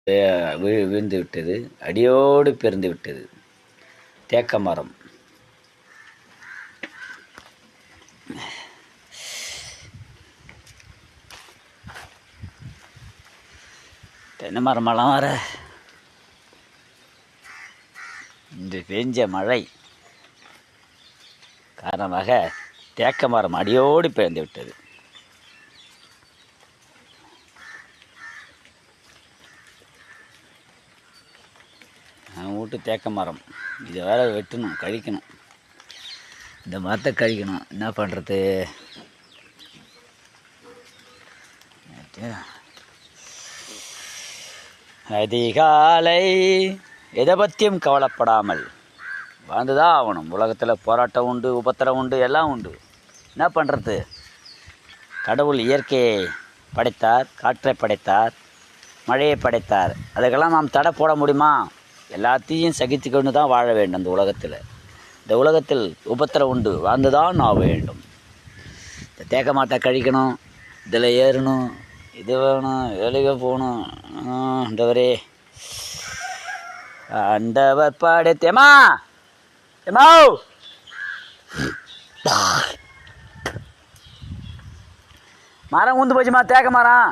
விழுந்து விட்டது, அடியோடு பிறந்து விட்டது. தேக்க மரம். தென்னை மரமெல்லாம் வர இன்று பெஞ்ச மழை காரணமாக தேக்க மரம் அடியோடு பிறந்து விட்டது. வீட்டு தேக்க மரம் இதை வேற வெட்டணும், கழிக்கணும். இந்த மரத்தை கழிக்கணும். என்ன பண்ணுறது? அதிகாலை எதை பற்றியும் கவலைப்படாமல் வாழ்ந்துதான் ஆகணும். உலகத்தில் போராட்டம் உண்டு, உபத்திரம் உண்டு, எல்லாம் உண்டு. என்ன பண்ணுறது? கடவுள் இயற்கையை படைத்தார், காற்றை படைத்தார், மழையை படைத்தார். அதுக்கெல்லாம் நாம் தடை போட முடியுமா? எல்லாத்தையும் சகித்துக்கொண்டு தான் வாழ வேண்டும். இந்த உலகத்தில் உபத்திரம் உண்டு, வாழ்ந்துதான் ஆக வேண்டும். இந்த தேக்க மாட்டை கழிக்கணும், இதில் ஏறணும், இது வேணும், வேலைக்கு போகணும். ஆண்டவரே, ஆண்டவர் பாடத்தேமா ஏமா மரம் ஊந்து போச்சுமா, தேக்க மரம்.